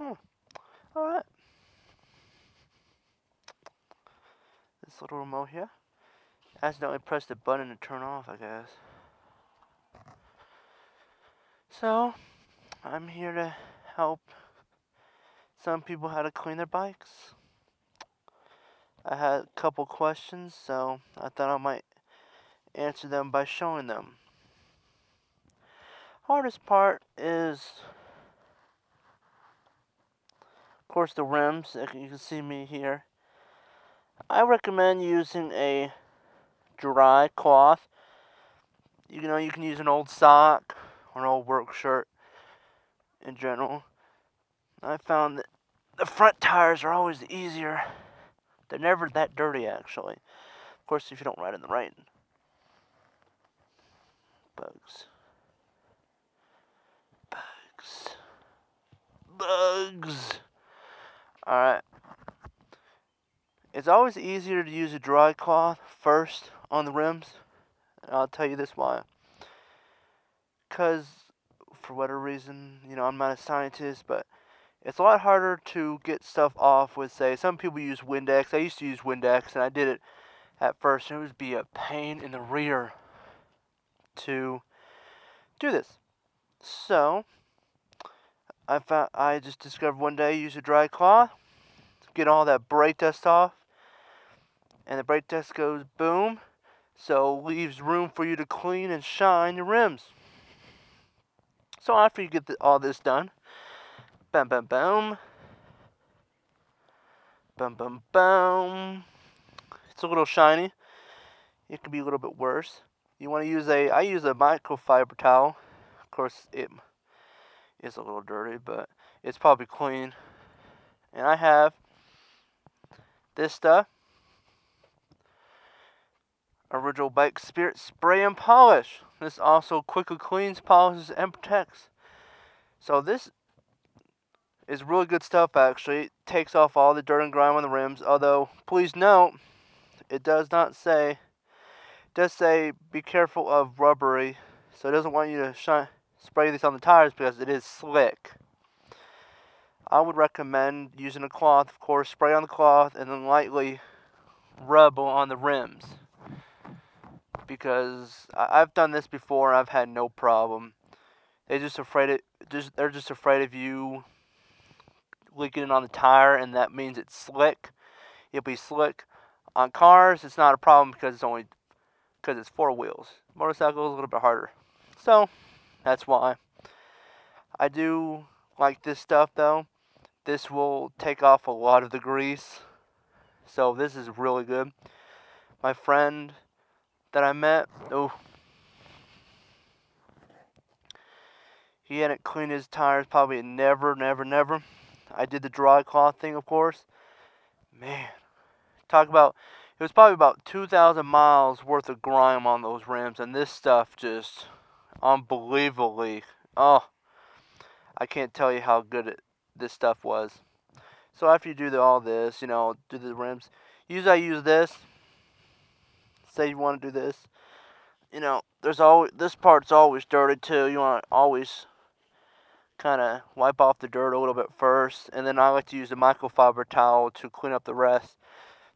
Oh, alright. This little remote here. I accidentally pressed the button to turn off, I guess. So, I'm here to help some people how to clean their bikes. I had a couple questions, so I thought I might answer them by showing them. Hardest part is, of course, the rims. You can see me here. I recommend using a dry cloth. You know, you can use an old sock or an old work shirt in general. I found that the front tires are always easier. They're never that dirty, actually. Of course, if you don't ride in the rain. Bugs. Bugs. Bugs. Alright. It's always easier to use a dry cloth first on the rims. And I'll tell you this why. Because, for whatever reason, you know, I'm not a scientist, but it's a lot harder to get stuff off with, say, some people use Windex. I used to use Windex, and I did it at first, and it would be a pain in the rear to do this. So, I just discovered one day, use a dry cloth, get all that brake dust off, and the brake dust goes boom, so leaves room for you to clean and shine your rims. So after you get all this done, bam, bam, bam, bam, bam, bam. It's a little shiny. It could be a little bit worse. You want to use I use a microfiber towel. Of course, it is a little dirty, but it's probably clean. And I have this stuff. Original Bike Spirit Spray and Polish. This also quickly cleans, polishes, and protects. So this is really good stuff, actually. It takes off all the dirt and grime on the rims. Although, please note, it does not say, it does say be careful of rubbery. So it doesn't want you to spray this on the tires because it is slick. I would recommend using a cloth, of course, spray on the cloth and then lightly rub on the rims. Because I've done this before and I've had no problem. They're just afraid of you leaking it on the tire, and that means it's slick. It'll be slick. On cars, it's not a problem because it's four wheels. Motorcycles a little bit harder. So that's why. I do like this stuff though. This will take off a lot of the grease. So this is really good. My friend that I met, he hadn't cleaned his tires probably never. I did the dry cloth thing, of course. Man, talk about, it was probably about 2,000 miles worth of grime on those rims, and this stuff just unbelievably, I can't tell you how good this stuff was. So after you do all this, you know, do the rims, I use this. Say you want to do this, you know, this part's always dirty too. You want to always kind of wipe off the dirt a little bit first, and then I like to use a microfiber towel to clean up the rest,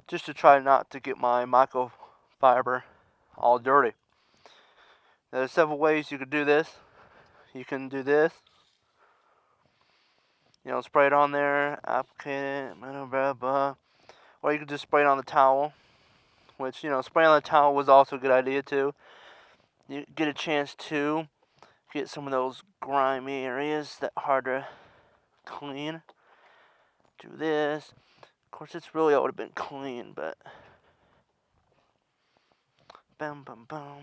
just to try not to get my microfiber all dirty. There's several ways you could do this. You can do this, you know, spray it on there, applicate it, blah, blah. Or you could just spray it on the towel, which, you know, spraying on the towel was also a good idea too. You get a chance to get some of those grimy areas that are hard to clean. Do this. Of course, it's really would have been clean, but bam, bam, bam,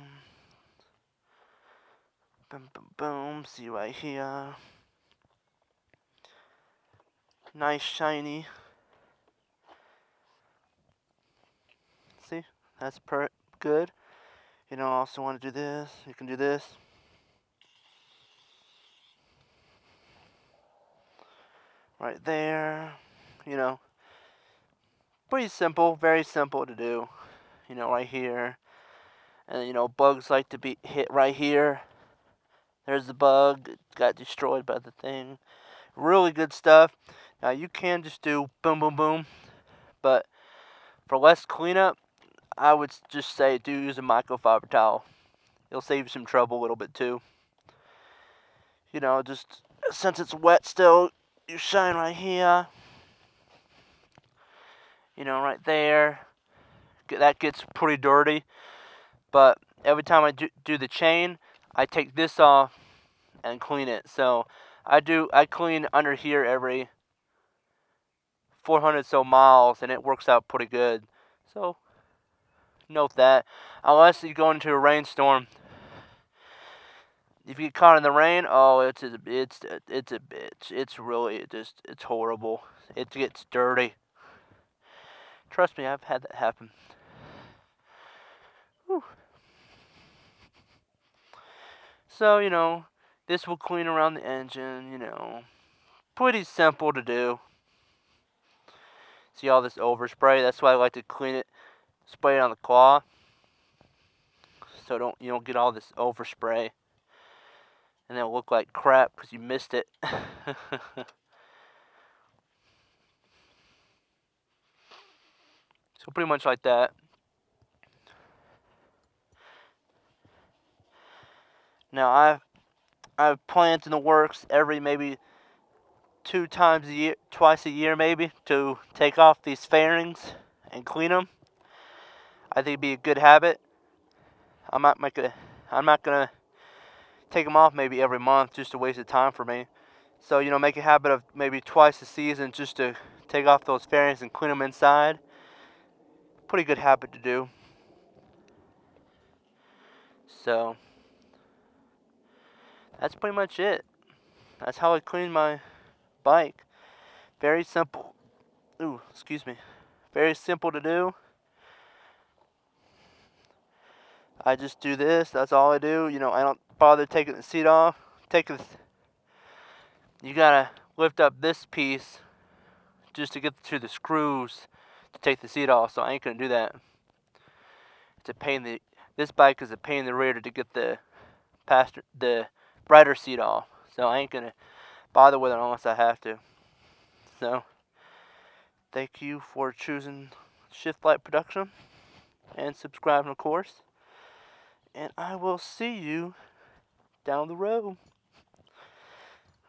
bam, bam, boom. See right here. Nice shiny. See, that's good. You know, also want to do this. You can do this. Right there. You know, pretty simple, very simple to do. You know, right here. And, you know, bugs like to be hit right here. There's the bug. It got destroyed by the thing. Really good stuff. Now you can just do boom, boom, boom, but for less cleanup, I would just say do use a microfiber towel. It'll save you some trouble a little bit too. You know, just since it's wet still, you shine right here. You know, right there. That gets pretty dirty. But every time I do the chain, I take this off and clean it. So I clean under here every 400 so miles, and it works out pretty good. So note that. Unless you go into a rainstorm, if you get caught in the rain, oh, it's a bitch. It's really it's horrible. It gets dirty. Trust me, I've had that happen. Whew. So you know, this will clean around the engine. You know, pretty simple to do. See all this overspray? That's why I like to clean it, spray it on the claw, so you don't get all this overspray, and it'll look like crap because you missed it. So pretty much like that. Now I've plans in the works every maybe twice a year maybe, to take off these fairings and clean them. I think it'd be a good habit. I'm not gonna take them off maybe every month, just a waste of time for me. So you know, make a habit of maybe twice a season just to take off those fairings and clean them inside. Pretty good habit to do. So that's pretty much it. That's how I clean my bike. Very simple. Ooh, excuse me. Very simple to do. I just do this. That's all I do. You know, I don't bother taking the seat off. You gotta lift up this piece just to get to the screws to take the seat off. So I ain't gonna do that. It's a pain. This bike is a pain in the rear to get the brighter seat off. So I ain't gonna bother with it unless I have to. So thank you for choosing Shift Light Production and subscribing, of course. And I will see you down the road.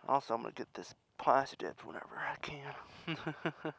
Also, I'm gonna get this plastic dipped whenever I can.